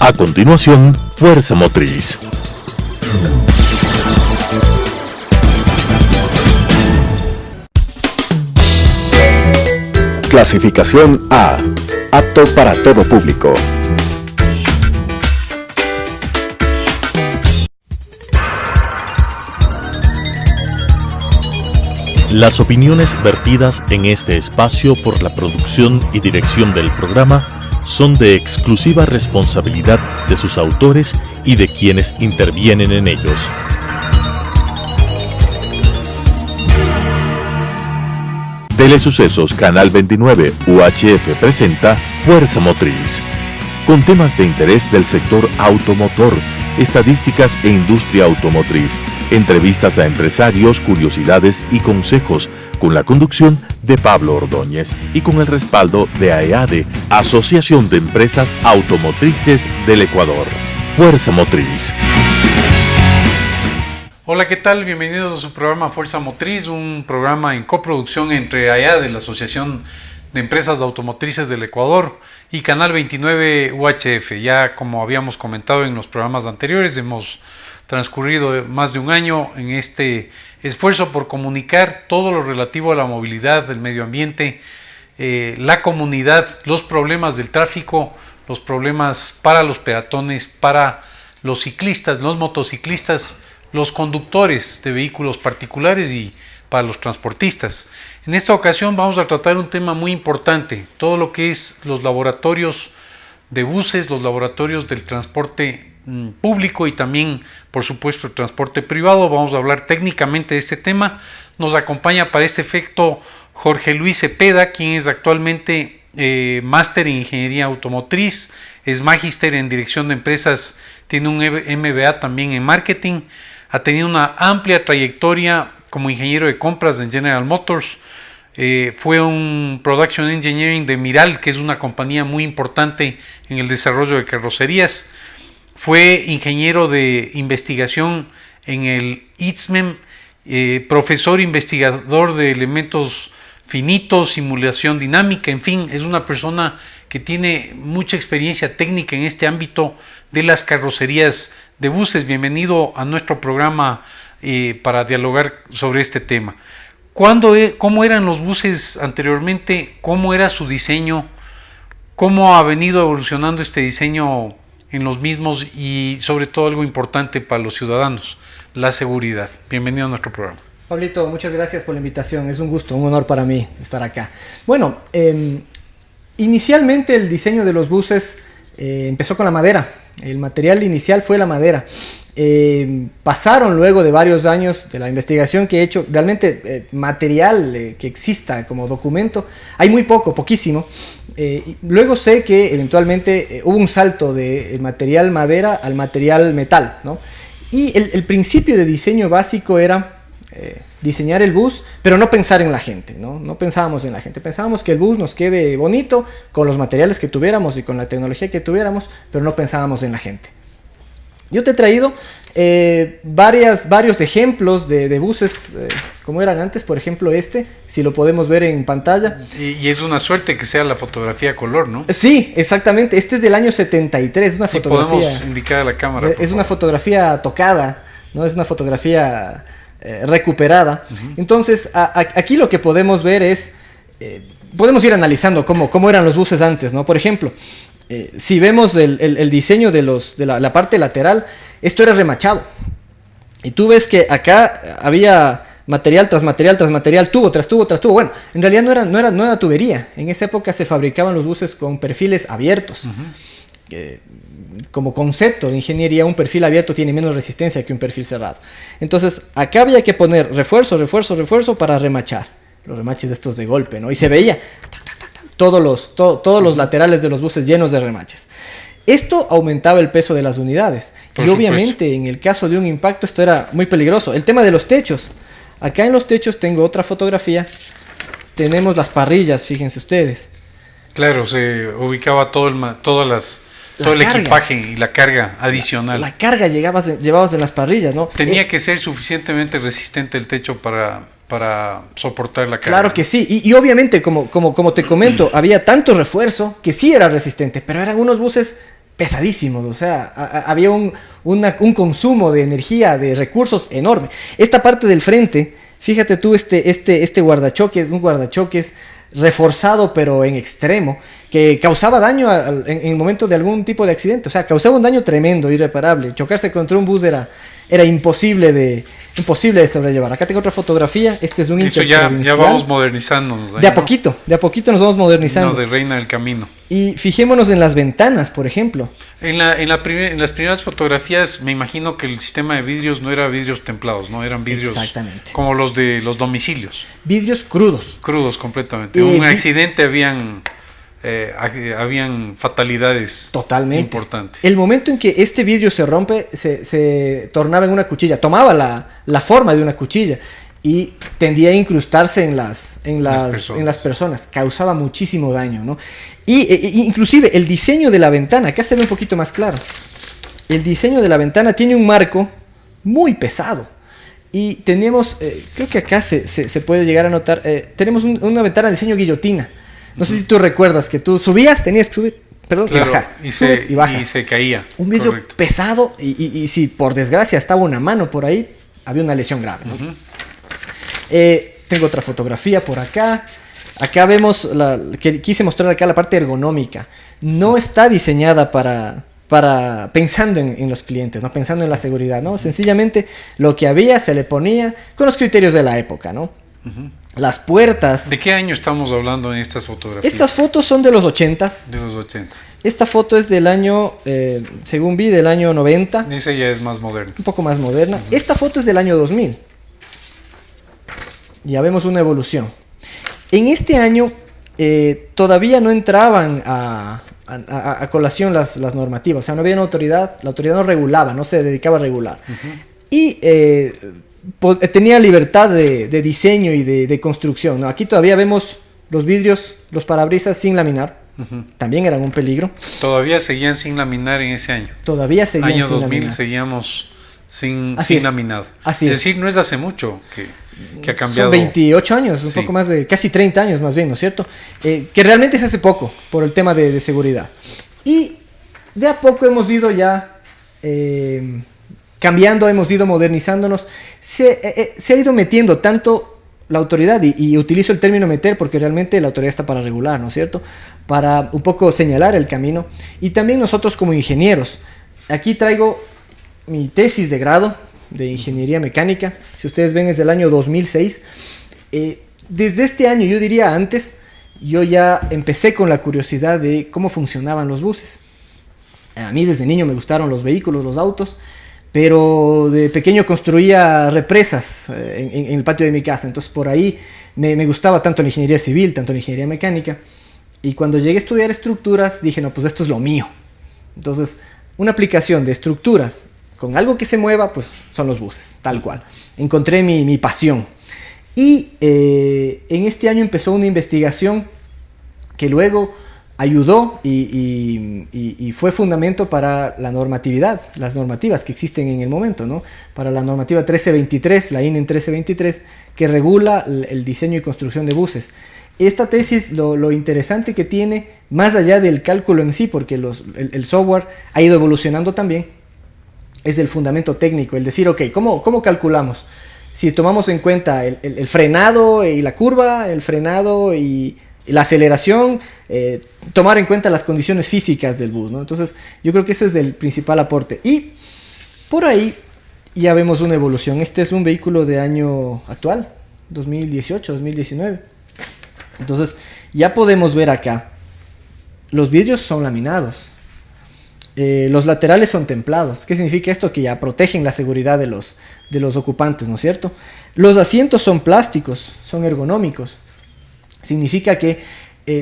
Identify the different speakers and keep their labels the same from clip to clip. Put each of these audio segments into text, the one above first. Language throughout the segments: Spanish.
Speaker 1: A continuación, Fuerza Motriz.
Speaker 2: Clasificación A. Apto para todo público.
Speaker 1: Las opiniones vertidas en este espacio por la producción y dirección del programa son de exclusiva responsabilidad de sus autores y de quienes intervienen en ellos. Telesucesos Canal 29 UHF presenta Fuerza Motriz, con temas de interés del sector automotor, estadísticas e industria automotriz, entrevistas a empresarios, curiosidades y consejos, con la conducción de Pablo Ordóñez y con el respaldo de AEADE, Asociación de Empresas Automotrices del Ecuador. Fuerza Motriz.
Speaker 3: Hola, ¿qué tal? Bienvenidos a su programa Fuerza Motriz, un programa en coproducción entre AEADE, la Asociación de Empresas Automotrices del Ecuador, y Canal 29 UHF. Ya como habíamos comentado en los programas anteriores, hemos transcurrido más de un año en este esfuerzo por comunicar todo lo relativo a la movilidad, el medio ambiente, la comunidad, los problemas del tráfico, los problemas para los peatones, para los ciclistas, los motociclistas, los conductores de vehículos particulares y para los transportistas. En esta ocasión vamos a tratar un tema muy importante, todo lo que es los laboratorios de buses, los laboratorios del transporte público y también, por supuesto, el transporte privado. Vamos a hablar técnicamente de este tema. Nos acompaña para este efecto Jorge Luis Cepeda, quien es actualmente máster en Ingeniería Automotriz, es magíster en Dirección de Empresas, tiene un MBA también en Marketing, ha tenido una amplia trayectoria como ingeniero de compras en General Motors, fue un Production Engineering de Miral, que es una compañía muy importante en el desarrollo de carrocerías. Fue ingeniero de investigación en el ITSMEM, profesor investigador de elementos finitos, simulación dinámica, en fin, es una persona que tiene mucha experiencia técnica en este ámbito de las carrocerías de buses. Bienvenido a nuestro programa para dialogar sobre este tema. ¿Cómo eran los buses anteriormente? ¿Cómo era su diseño? ¿Cómo ha venido evolucionando este diseño en los mismos? Y sobre todo algo importante para los ciudadanos, la seguridad. Bienvenido a nuestro programa.
Speaker 4: Pablito, muchas gracias por la invitación. Es un gusto, un honor para mí estar acá. Bueno, inicialmente el diseño de los buses empezó con la madera. El material inicial fue la madera. Pasaron luego de varios años de la investigación que he hecho, realmente material que exista como documento, hay muy poquísimo. Luego sé que eventualmente hubo un salto del material madera al material metal, ¿no? Y el principio de diseño básico era diseñar el bus, pero no pensar en la gente, ¿no? No pensábamos en la gente, pensábamos que el bus nos quede bonito con los materiales que tuviéramos y con la tecnología que tuviéramos, pero no pensábamos en la gente. Yo te he traído varios ejemplos de buses como eran antes, por ejemplo si lo podemos ver en pantalla.
Speaker 3: Y es una suerte que sea la fotografía a color, ¿no?
Speaker 4: Sí, exactamente, este es del año 73, es una fotografía.
Speaker 3: Podemos indicar a la cámara.
Speaker 4: Es una fotografía tocada, ¿no? Es una fotografía recuperada. Entonces, aquí lo que podemos ver es, podemos ir analizando cómo eran los buses antes, ¿no? Por ejemplo, si vemos el diseño de la parte lateral, esto era remachado. Y tú ves que acá había material tras material tras material, tubo tras tubo tras tubo. Bueno, en realidad no era tubería. En esa época se fabricaban los buses con perfiles abiertos. Como concepto de ingeniería, un perfil abierto tiene menos resistencia que un perfil cerrado. Entonces, acá había que poner refuerzo para remachar. Los remaches de estos de golpe, ¿no? Y se veía todos los laterales de los buses llenos de remaches. Esto aumentaba el peso de las unidades. Y obviamente, en el caso de un impacto, esto era muy peligroso. El tema de los techos. Acá en los techos tengo otra fotografía. Tenemos las parrillas, fíjense ustedes.
Speaker 3: Claro, se ubicaba todo el equipaje y la carga adicional.
Speaker 4: La carga llevabas en las parrillas, ¿no?
Speaker 3: Tenía que ser suficientemente resistente el techo para soportar la carga.
Speaker 4: Claro que sí, y obviamente, como te comento, había tanto refuerzo que sí era resistente, pero eran unos buses pesadísimos, o sea, había un consumo de energía, de recursos enorme. Esta parte del frente, fíjate tú, este guardachoques, un guardachoques reforzado pero en extremo, que causaba daño en el momento de algún tipo de accidente, o sea, causaba un daño tremendo, irreparable. Chocarse contra un bus era imposible de sobrellevar. Acá tengo otra fotografía, este es un interprovincial.
Speaker 3: Ya vamos modernizándonos. Ahí,
Speaker 4: de a poquito nos vamos modernizando.
Speaker 3: No, de Reina del Camino.
Speaker 4: Y fijémonos en las ventanas, por ejemplo.
Speaker 3: En las primeras fotografías me imagino que el sistema de vidrios no era vidrios templados, no eran vidrios
Speaker 4: exactamente
Speaker 3: como los de los domicilios.
Speaker 4: Vidrios crudos.
Speaker 3: Crudos completamente. Un accidente habían fatalidades
Speaker 4: totalmente
Speaker 3: importantes.
Speaker 4: El momento en que este vidrio se rompe, se tornaba en una cuchilla, tomaba la forma de una cuchilla y tendía a incrustarse en las personas, causaba muchísimo daño, ¿no? Inclusive el diseño de la ventana, acá se ve un poquito más claro. El diseño de la ventana tiene un marco muy pesado. Y tenemos, creo que acá se puede llegar a notar, tenemos una ventana de diseño guillotina. No sé si tú recuerdas que tú tenías que subir, perdón,
Speaker 3: claro,
Speaker 4: y bajar.
Speaker 3: Y bajas. Y se caía.
Speaker 4: Un vidrio pesado y si por desgracia estaba una mano por ahí, había una lesión grave, ¿no? Tengo otra fotografía por acá. Acá vemos, que quise mostrar acá la parte ergonómica. No está diseñada pensando en los clientes, no pensando en la seguridad, ¿no? Sencillamente lo que había se le ponía con los criterios de la época, ¿no? Las puertas.
Speaker 3: ¿De qué año estamos hablando en estas fotografías?
Speaker 4: Estas fotos son de los 80s.
Speaker 3: De los 80.
Speaker 4: Esta foto es del año, según vi, del año 90.
Speaker 3: Esa ya es más moderna.
Speaker 4: Un poco más moderna. Esta foto es del año 2000. Ya vemos una evolución. En este año todavía no entraban a colación las normativas. O sea, no había una autoridad, la autoridad no regulaba, no se dedicaba a regular. Y tenía libertad de diseño y de construcción, ¿no? Aquí todavía vemos los vidrios, los parabrisas sin laminar. También eran un peligro.
Speaker 3: Todavía seguían sin laminar en ese año.
Speaker 4: Todavía seguían
Speaker 3: año
Speaker 4: sin
Speaker 3: 2000
Speaker 4: laminar.
Speaker 3: Seguíamos sin laminado.
Speaker 4: Así
Speaker 3: es decir, no es hace mucho que ha cambiado.
Speaker 4: Son 28 años, un poco más de casi 30 años más bien, ¿no es cierto? Que realmente se hace poco por el tema de seguridad. Y de a poco hemos ido ya cambiando, hemos ido modernizándonos. Se ha ido metiendo tanto la autoridad, y utilizo el término meter porque realmente la autoridad está para regular, ¿no es cierto? Para un poco señalar el camino. Y también nosotros como ingenieros. Aquí traigo mi tesis de grado de ingeniería mecánica. Si ustedes ven, es del año 2006. Desde este año, yo diría antes, yo ya empecé con la curiosidad de cómo funcionaban los buses. A mí desde niño me gustaron los vehículos, los autos, pero de pequeño construía represas en el patio de mi casa. Entonces por ahí me gustaba tanto la ingeniería civil, tanto la ingeniería mecánica. Y cuando llegué a estudiar estructuras, dije, no, pues esto es lo mío. Entonces, una aplicación de estructuras con algo que se mueva, pues son los buses, tal cual. Encontré mi pasión. Y en este año empezó una investigación que luego ayudó y fue fundamento para la normatividad, las normativas que existen en el momento, ¿no? Para la normativa 1323, la INEN 1323, que regula el diseño y construcción de buses. Esta tesis, lo interesante que tiene, más allá del cálculo en sí, porque el software ha ido evolucionando también, es el fundamento técnico, el decir, ok, ¿cómo calculamos? Si tomamos en cuenta el frenado y la curva, el frenado y la aceleración, tomar en cuenta las condiciones físicas del bus, ¿no? Entonces, yo creo que eso es el principal aporte. Y por ahí ya vemos una evolución. Este es un vehículo de año actual, 2018, 2019. Entonces, ya podemos ver acá, los vidrios son laminados. Los laterales son templados. ¿Qué significa esto? Que ya protegen la seguridad de los ocupantes, ¿no es cierto? Los asientos son plásticos, son ergonómicos. Significa que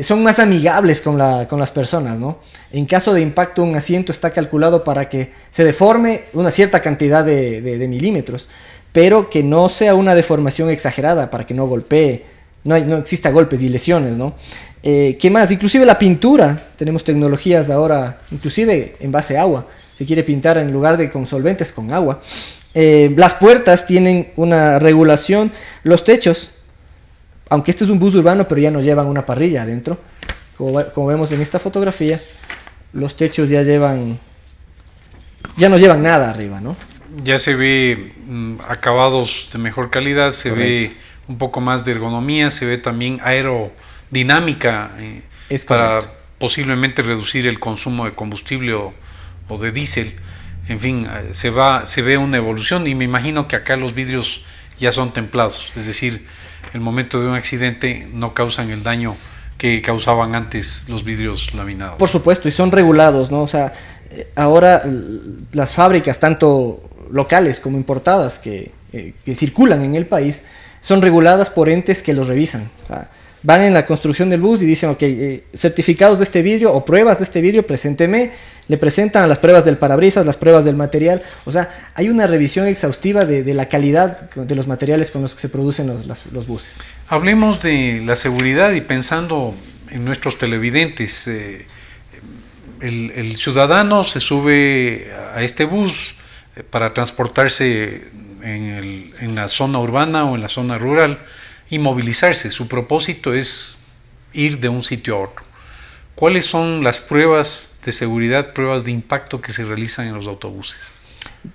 Speaker 4: son más amigables con las personas, ¿no? En caso de impacto, un asiento está calculado para que se deforme una cierta cantidad de milímetros, pero que no sea una deformación exagerada, para que no golpee, no exista golpes y lesiones, ¿no? ¿Qué más? Inclusive la pintura, tenemos tecnologías ahora, inclusive en base a agua, se quiere pintar en lugar de con solventes, con agua. Las puertas tienen una regulación, los techos, aunque este es un bus urbano, pero ya no llevan una parrilla adentro, como vemos en esta fotografía, los techos ya no llevan nada arriba, ¿no?
Speaker 3: Ya se ve acabados de mejor calidad, se ve un poco más de ergonomía, se ve también aerodinámica para posiblemente reducir el consumo de combustible o de diésel. En fin, se ve una evolución, y me imagino que acá los vidrios ya son templados, es decir, el momento de un accidente no causan el daño que causaban antes los vidrios laminados.
Speaker 4: Por supuesto, y son regulados, ¿no? O sea, ahora las fábricas, tanto locales como importadas, que circulan en el país, son reguladas por entes que los revisan. O sea, van en la construcción del bus y dicen, ok, certificados de este vidrio o pruebas de este vidrio, presénteme. Le presentan las pruebas del parabrisas, las pruebas del material. O sea, hay una revisión exhaustiva de la calidad de los materiales con los que se producen los buses.
Speaker 3: Hablemos de la seguridad, y pensando en nuestros televidentes, el ciudadano se sube a este bus para transportarse en la zona urbana o en la zona rural y movilizarse. Su propósito es ir de un sitio a otro. ¿Cuáles son las pruebas de seguridad, pruebas de impacto que se realizan en los autobuses?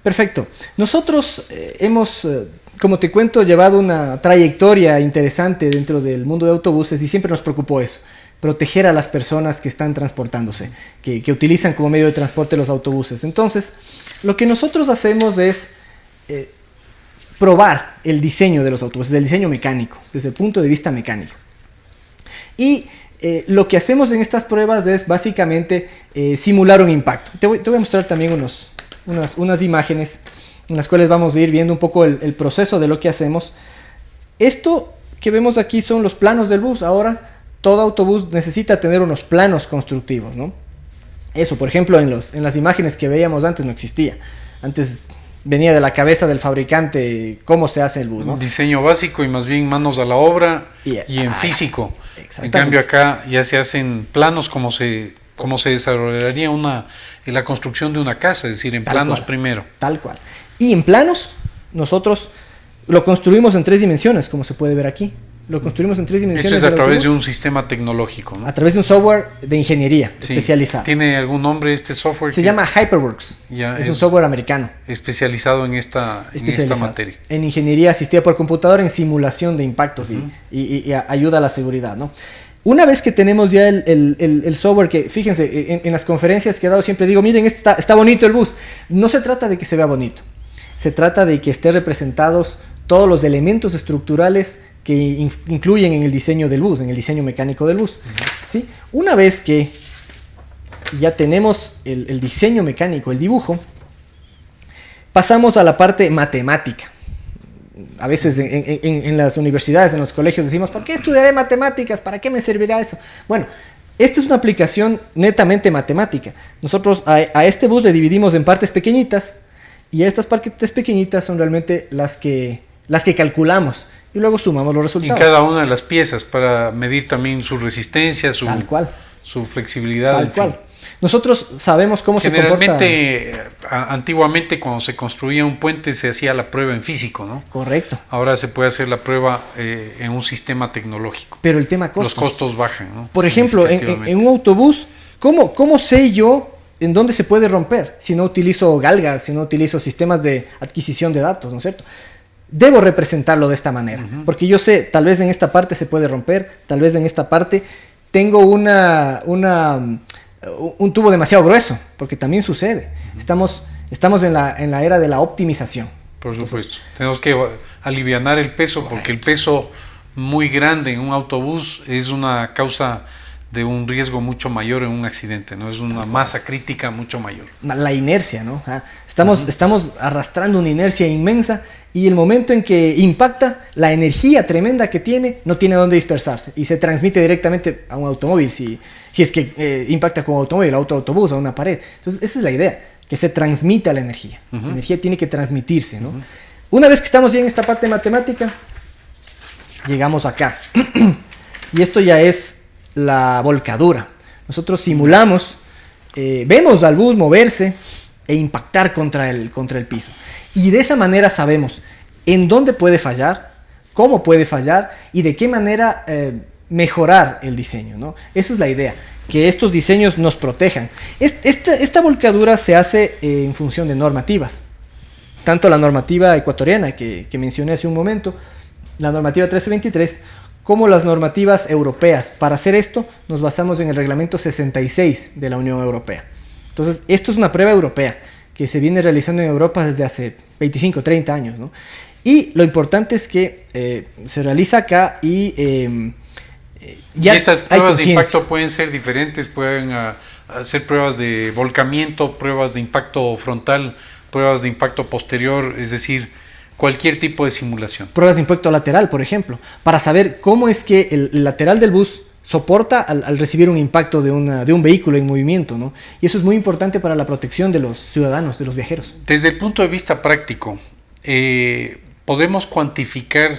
Speaker 4: Perfecto. Nosotros hemos, como te cuento, llevado una trayectoria interesante dentro del mundo de autobuses, y siempre nos preocupó eso: proteger a las personas que están transportándose, que utilizan como medio de transporte los autobuses. Entonces, lo que nosotros hacemos es probar el diseño de los autobuses, el diseño mecánico, desde el punto de vista mecánico. Y lo que hacemos en estas pruebas es básicamente simular un impacto. Te voy a mostrar también unas imágenes en las cuales vamos a ir viendo un poco el proceso de lo que hacemos. Esto que vemos aquí son los planos del bus. Ahora todo autobús necesita tener unos planos constructivos, ¿no? Eso, por ejemplo, en las imágenes que veíamos antes no existía. Antes venía de la cabeza del fabricante cómo se hace el bus, ¿no?
Speaker 3: Un diseño básico y más bien manos a la obra y en físico. En cambio acá ya se hacen planos como se desarrollaría en la construcción de una casa, es decir, en planos primero.
Speaker 4: Tal cual. Y en planos nosotros lo construimos en 3 dimensiones, como se puede ver aquí. Lo construimos en 3 dimensiones.
Speaker 3: Esto es a través de un sistema tecnológico, ¿no?
Speaker 4: A través de un software de ingeniería especializado.
Speaker 3: ¿Tiene algún nombre este software?
Speaker 4: Se llama HyperWorks. Es un software americano.
Speaker 3: Especializado en esta materia.
Speaker 4: En ingeniería asistida por computadora, en simulación de impactos y ayuda a la seguridad, ¿no? Una vez que tenemos ya el software, que fíjense, en las conferencias que he dado siempre digo, miren, está bonito el bus. No se trata de que se vea bonito. Se trata de que estén representados todos los elementos estructurales que incluyen en el diseño del bus, en el diseño mecánico del bus. ¿Sí? Una vez que ya tenemos el diseño mecánico, el dibujo, pasamos a la parte matemática. A veces en las universidades, en los colegios decimos, ¿por qué estudiaré matemáticas? ¿Para qué me servirá eso? Bueno, esta es una aplicación netamente matemática. Nosotros a este bus le dividimos en partes pequeñitas, y estas partes pequeñitas son realmente las que calculamos. Y luego sumamos los resultados.
Speaker 3: En cada una de las piezas, para medir también su resistencia, su flexibilidad.
Speaker 4: Tal cual. Nosotros sabemos cómo se comporta.
Speaker 3: Generalmente, antiguamente, cuando se construía un puente, se hacía la prueba en físico, ¿no?
Speaker 4: Correcto.
Speaker 3: Ahora se puede hacer la prueba en un sistema tecnológico.
Speaker 4: Pero el tema costos.
Speaker 3: Los costos bajan, ¿no?
Speaker 4: Por ejemplo, en un autobús, ¿cómo sé yo en dónde se puede romper si no utilizo galgas, si no utilizo sistemas de adquisición de datos, ¿no es cierto? Debo representarlo de esta manera, porque yo sé, tal vez en esta parte se puede romper, tal vez en esta parte tengo un tubo demasiado grueso, porque también sucede. Estamos en la era de la optimización.
Speaker 3: Por supuesto. Entonces, tenemos que alivianar el peso, correcto, porque el peso muy grande en un autobús es una causa de un riesgo mucho mayor en un accidente, ¿no? Es una masa crítica mucho mayor.
Speaker 4: La inercia, ¿no? Estamos arrastrando una inercia inmensa, y el momento en que impacta, la energía tremenda que tiene no tiene dónde dispersarse y se transmite directamente a un automóvil, si es que impacta con un automóvil, a otro autobús, a una pared. Entonces esa es la idea, que se transmita la energía. La energía tiene que transmitirse, ¿no? Una vez que estamos ya en esta parte matemática, llegamos acá. Y esto ya es la volcadura. Nosotros simulamos, vemos al bus moverse e impactar contra el piso. Y de esa manera sabemos en dónde puede fallar, cómo puede fallar y de qué manera mejorar el diseño, ¿no? Esa es la idea, que estos diseños nos protejan. Esta volcadura se hace en función de normativas, tanto la normativa ecuatoriana que mencioné hace un momento, la normativa 1323, como las normativas europeas. Para hacer esto nos basamos en el reglamento 66 de la Unión Europea. Entonces, esto es una prueba europea que se viene realizando en Europa desde hace 25, 30 años, ¿no? Y lo importante es que se realiza acá y
Speaker 3: ya y estas pruebas de impacto pueden ser diferentes, pueden hacer pruebas de volcamiento, pruebas de impacto frontal, pruebas de impacto posterior, es decir, cualquier tipo de simulación.
Speaker 4: Pruebas de impacto lateral, por ejemplo, para saber cómo es que el lateral del bus soporta al recibir un impacto de un vehículo en movimiento, ¿no? Y eso es muy importante para la protección de los ciudadanos, de los viajeros.
Speaker 3: Desde el punto de vista práctico, ¿podemos cuantificar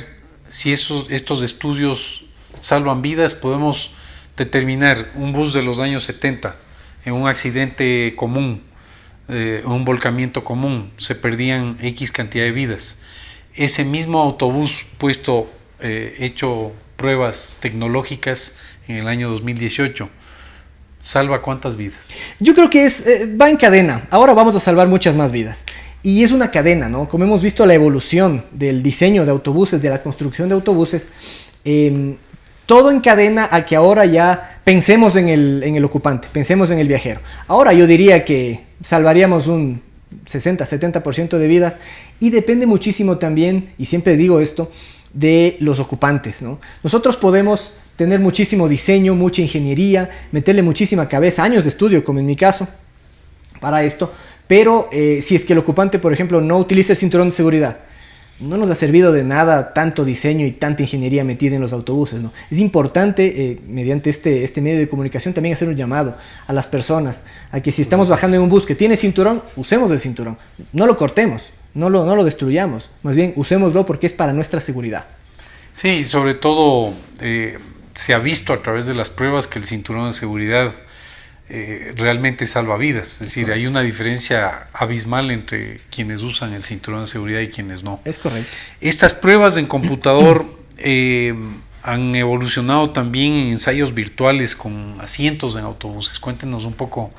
Speaker 3: si estos estudios salvan vidas? ¿Podemos determinar un bus de los años 70 en un accidente común, un volcamiento común, se perdían X cantidad de vidas? Ese mismo autobús puesto, hecho pruebas tecnológicas en el año 2018, ¿salva cuántas vidas?
Speaker 4: Yo creo que va en cadena. Ahora vamos a salvar muchas más vidas. Y es una cadena, ¿no? Como hemos visto la evolución del diseño de autobuses, de la construcción de autobuses, todo encadena a que ahora ya pensemos en el ocupante, pensemos en el viajero. Ahora yo diría que salvaríamos un 60-70% de vidas, y depende muchísimo también, y siempre digo esto, de los ocupantes, ¿no? Nosotros podemos tener muchísimo diseño, mucha ingeniería, meterle muchísima cabeza, años de estudio, como en mi caso, para esto, pero si es que el ocupante, por ejemplo, no utiliza el cinturón de seguridad, no nos ha servido de nada tanto diseño y tanta ingeniería metida en los autobuses, ¿no? Es importante, mediante este medio de comunicación, también hacer un llamado a las personas, a que si estamos bajando en un bus que tiene cinturón, usemos el cinturón, no lo cortemos, no lo destruyamos, más bien usémoslo porque es para nuestra seguridad.
Speaker 3: Sí, sobre todo se ha visto a través de las pruebas que el cinturón de seguridad realmente salva vidas, es decir, hay una diferencia abismal entre quienes usan el cinturón de seguridad y quienes no.
Speaker 4: Es correcto.
Speaker 3: Estas pruebas en computador han evolucionado también en ensayos virtuales con asientos en autobuses. Cuéntenos un poco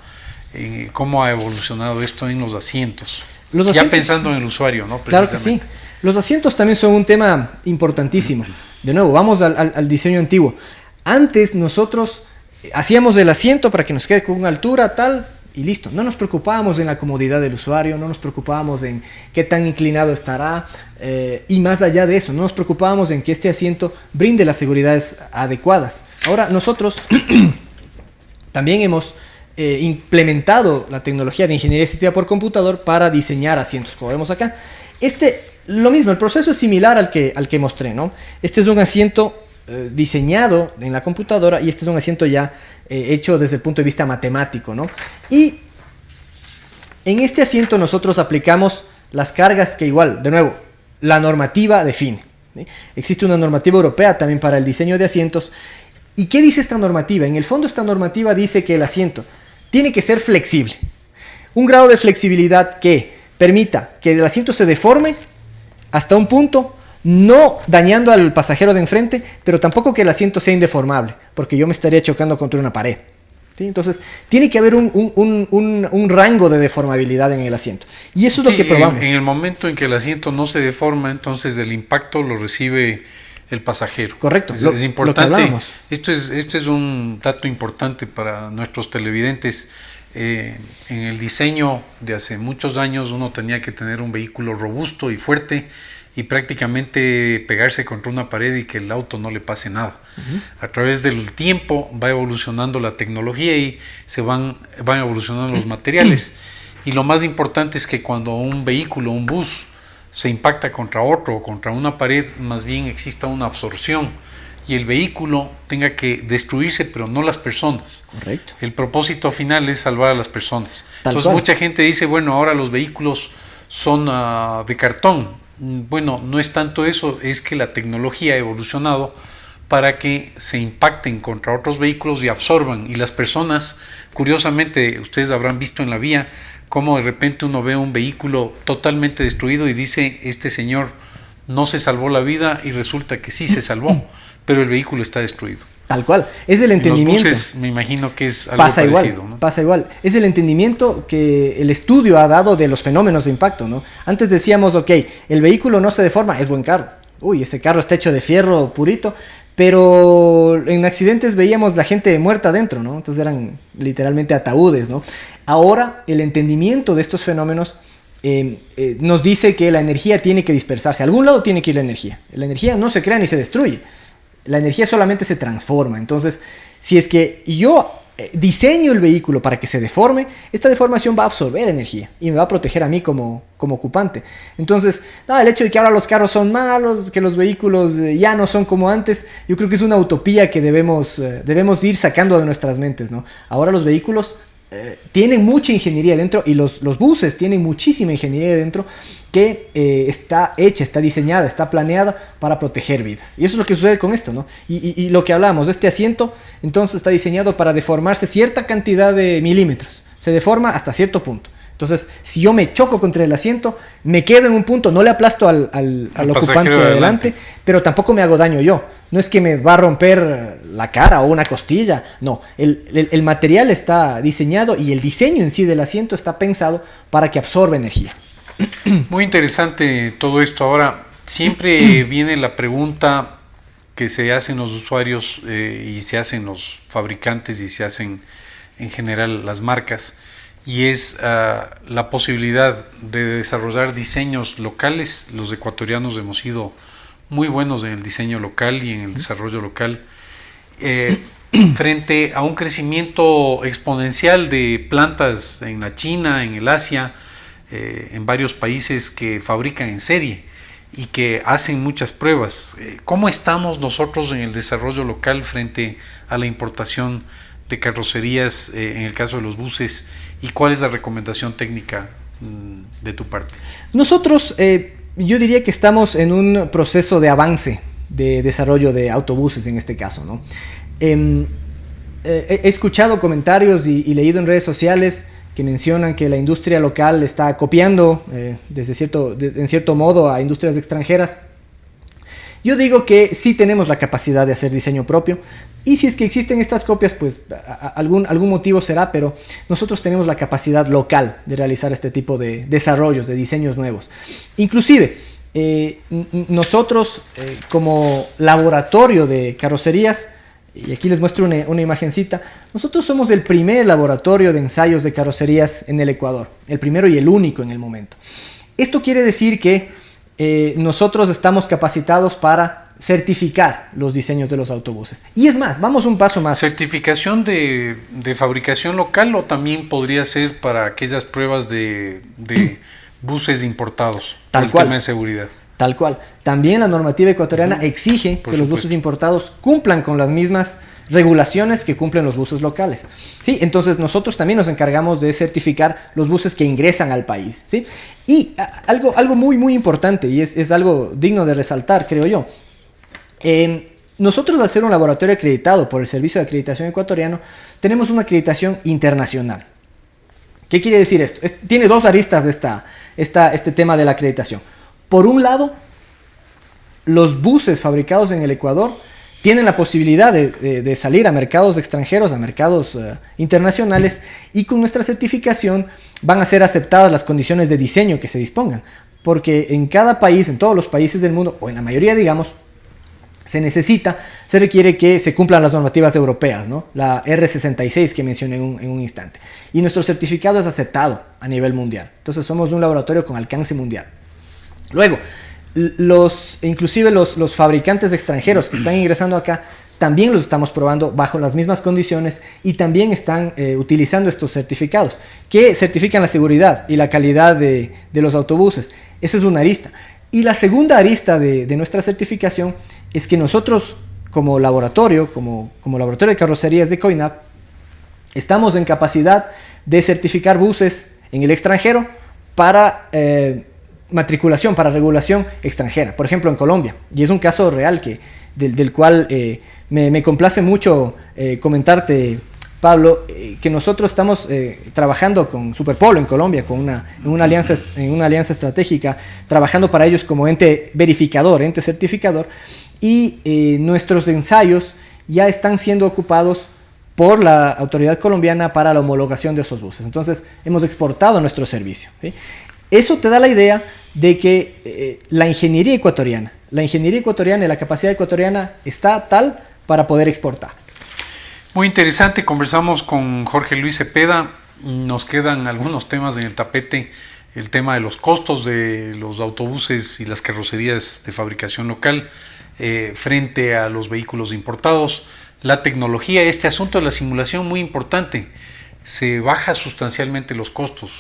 Speaker 3: cómo ha evolucionado esto en los asientos. Ya pensando en el usuario, ¿no?
Speaker 4: Claro que sí. Los asientos también son un tema importantísimo. De nuevo, vamos al diseño antiguo. Antes nosotros hacíamos el asiento para que nos quede con una altura tal y listo. No nos preocupábamos en la comodidad del usuario, no nos preocupábamos en qué tan inclinado estará, y más allá de eso, no nos preocupábamos en que este asiento brinde las seguridades adecuadas. Ahora nosotros también hemos implementado la tecnología de ingeniería asistida por computador para diseñar asientos, como vemos acá. Lo mismo, el proceso es similar al que mostré, ¿no? Este es un asiento diseñado en la computadora, y este es un asiento ya hecho desde el punto de vista matemático, ¿no? Y en este asiento nosotros aplicamos las cargas que igual, de nuevo, la normativa define, ¿sí? Existe una normativa europea también para el diseño de asientos. ¿Y qué dice esta normativa? En el fondo esta normativa dice que el asiento tiene que ser flexible, un grado de flexibilidad que permita que el asiento se deforme hasta un punto, no dañando al pasajero de enfrente, pero tampoco que el asiento sea indeformable, porque yo me estaría chocando contra una pared, ¿sí? Entonces, tiene que haber un rango de deformabilidad en el asiento. Y eso es lo que probamos.
Speaker 3: En el momento en que el asiento no se deforma, entonces el impacto lo recibe el pasajero.
Speaker 4: Correcto.
Speaker 3: Es importante. Esto es un dato importante para nuestros televidentes. En el diseño de hace muchos años uno tenía que tener un vehículo robusto y fuerte y prácticamente pegarse contra una pared y que el auto no le pase nada. A través del tiempo va evolucionando la tecnología y se van evolucionando los materiales. Y lo más importante es que cuando un vehículo, un bus, se impacta contra otro o contra una pared, más bien exista una absorción y el vehículo tenga que destruirse, pero no las personas.
Speaker 4: Correcto.
Speaker 3: El propósito final es salvar a las personas. Entonces mucha gente dice, bueno, ahora los vehículos son de cartón. Bueno, no es tanto eso, es que la tecnología ha evolucionado para que se impacten contra otros vehículos y absorban. Y las personas, curiosamente, ustedes habrán visto en la vía cómo de repente uno ve un vehículo totalmente destruido y dice, este señor no se salvó la vida, y resulta que sí se salvó, pero el vehículo está destruido.
Speaker 4: Tal cual, es el
Speaker 3: En
Speaker 4: entendimiento.
Speaker 3: los buses me imagino que es algo
Speaker 4: Pasa
Speaker 3: parecido,
Speaker 4: igual,
Speaker 3: ¿no?
Speaker 4: pasa igual. Es el entendimiento que el estudio ha dado de los fenómenos de impacto, ¿no? Antes decíamos, ok, el vehículo no se deforma, es buen carro. Uy, ese carro está hecho de fierro purito, pero en accidentes veíamos la gente muerta adentro, ¿no? Entonces eran literalmente ataúdes, ¿no? Ahora el entendimiento de estos fenómenos nos dice que la energía tiene que dispersarse. A algún lado tiene que ir la energía. La energía no se crea ni se destruye. La energía solamente se transforma. Entonces, si es que yo diseño el vehículo para que se deforme, esta deformación va a absorber energía y me va a proteger a mí como ocupante. Entonces, el hecho de que ahora los carros son malos, que los vehículos ya no son como antes, yo creo que es una utopía que debemos ir sacando de nuestras mentes, ¿no? Ahora los vehículos tienen mucha ingeniería dentro, y los buses tienen muchísima ingeniería dentro que está hecha, está diseñada, está planeada para proteger vidas. Y eso es lo que sucede con esto, ¿no? Y lo que hablamos, este asiento entonces está diseñado para deformarse cierta cantidad de milímetros. Se deforma hasta cierto punto. Entonces, si yo me choco contra el asiento, me quedo en un punto, no le aplasto al ocupante de adelante, pero tampoco me hago daño yo. No es que me va a romper la cara o una costilla, no. El material está diseñado y el diseño en sí del asiento está pensado para que absorba energía.
Speaker 3: Muy interesante todo esto. Ahora, siempre viene la pregunta que se hacen los usuarios y se hacen los fabricantes y se hacen en general las marcas, y es la posibilidad de desarrollar diseños locales. Los ecuatorianos hemos sido muy buenos en el diseño local y en el desarrollo local, frente a un crecimiento exponencial de plantas en la China, en el Asia, en varios países que fabrican en serie y que hacen muchas pruebas. ¿Cómo estamos nosotros en el desarrollo local frente a la importación de carrocerías en el caso de los buses, y cuál es la recomendación técnica de tu parte? Nosotros,
Speaker 4: yo diría que estamos en un proceso de avance de desarrollo de autobuses en este caso, ¿no? He escuchado comentarios y leído en redes sociales que mencionan que la industria local está copiando en cierto modo a industrias extranjeras. Yo digo que sí tenemos la capacidad de hacer diseño propio, y si es que existen estas copias, pues algún motivo será, pero nosotros tenemos la capacidad local de realizar este tipo de desarrollos, de diseños nuevos. Inclusive, nosotros como laboratorio de carrocerías, y aquí les muestro una imagencita, nosotros somos el primer laboratorio de ensayos de carrocerías en el Ecuador, el primero y el único en el momento. Esto quiere decir que nosotros estamos capacitados para certificar los diseños de los autobuses. Y es más, vamos un paso más.
Speaker 3: ¿Certificación de fabricación local o también podría ser para aquellas pruebas de buses importados?
Speaker 4: Tal cual.
Speaker 3: Tema de seguridad.
Speaker 4: Tal cual. También la normativa ecuatoriana exige que los buses importados cumplan con las mismas regulaciones que cumplen los buses locales. ¿Sí? Entonces nosotros también nos encargamos de certificar los buses que ingresan al país. ¿Sí? Y algo muy, muy importante, y es algo digno de resaltar, creo yo. Nosotros, al ser un laboratorio acreditado por el Servicio de Acreditación Ecuatoriano, tenemos una acreditación internacional. ¿Qué quiere decir esto? Tiene dos aristas este tema de la acreditación. Por un lado, los buses fabricados en el Ecuador tienen la posibilidad de salir a mercados extranjeros, a mercados internacionales, y con nuestra certificación van a ser aceptadas las condiciones de diseño que se dispongan. Porque en cada país, en todos los países del mundo, o en la mayoría, digamos, se requiere que se cumplan las normativas europeas, ¿no? La R66 que mencioné en un instante. Y nuestro certificado es aceptado a nivel mundial. Entonces somos un laboratorio con alcance mundial. Luego, inclusive los fabricantes extranjeros que están ingresando acá, también los estamos probando bajo las mismas condiciones, y también están utilizando estos certificados que certifican la seguridad y la calidad de los autobuses. Esa es una arista. Y la segunda arista de nuestra certificación es que nosotros, como laboratorio, como laboratorio de carrocerías de COINAP, estamos en capacidad de certificar buses en el extranjero para matriculación, para regulación extranjera. Por ejemplo, en Colombia. Y es un caso real del cual me complace mucho comentarte, Pablo, que nosotros estamos trabajando con Superpolo en Colombia, en una alianza estratégica, trabajando para ellos como ente verificador, ente certificador, y nuestros ensayos ya están siendo ocupados por la autoridad colombiana para la homologación de esos buses. Entonces, hemos exportado nuestro servicio, ¿sí? Eso te da la idea de que la ingeniería ecuatoriana y la capacidad ecuatoriana está tal para poder exportar.
Speaker 3: Muy interesante, conversamos con Jorge Luis Cepeda, nos quedan algunos temas en el tapete, el tema de los costos de los autobuses y las carrocerías de fabricación local frente a los vehículos importados, la tecnología, este asunto de la simulación muy importante, se baja sustancialmente los costos,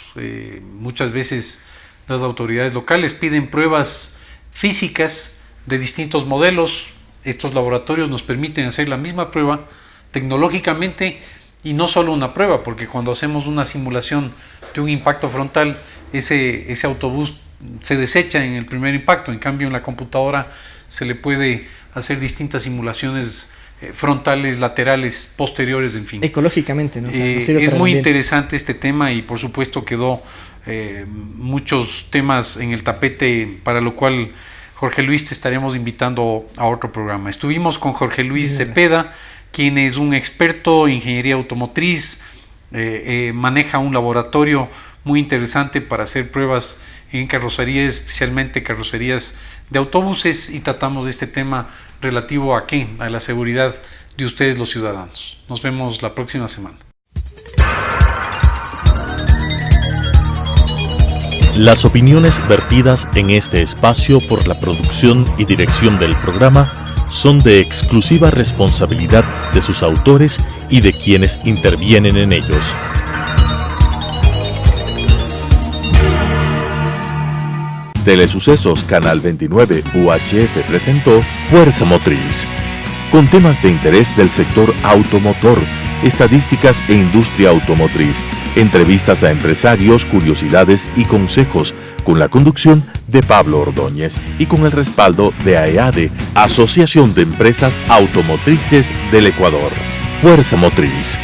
Speaker 3: muchas veces las autoridades locales piden pruebas físicas de distintos modelos, estos laboratorios nos permiten hacer la misma prueba tecnológicamente y no solo una prueba, porque cuando hacemos una simulación de un impacto frontal, ese autobús se desecha en el primer impacto, en cambio en la computadora se le puede hacer distintas simulaciones frontales, laterales, posteriores, en fin.
Speaker 4: Ecológicamente, ¿no? O sea,
Speaker 3: es muy interesante este tema y por supuesto quedó muchos temas en el tapete, para lo cual Jorge Luis te estaremos invitando a otro programa. Estuvimos con Jorge Luis Cepeda, quien es un experto en ingeniería automotriz, maneja un laboratorio muy interesante para hacer pruebas en carrocerías, especialmente carrocerías de autobuses, y tratamos de este tema relativo a qué, a la seguridad de ustedes los ciudadanos. Nos vemos la próxima semana.
Speaker 1: Las opiniones vertidas en este espacio por la producción y dirección del programa son de exclusiva responsabilidad de sus autores y de quienes intervienen en ellos. Telesucesos Canal 29 UHF presentó Fuerza Motriz, con temas de interés del sector automotor, estadísticas e industria automotriz, entrevistas a empresarios, curiosidades y consejos, con la conducción de Pablo Ordóñez y con el respaldo de AEADE, Asociación de Empresas Automotrices del Ecuador. Fuerza Motriz.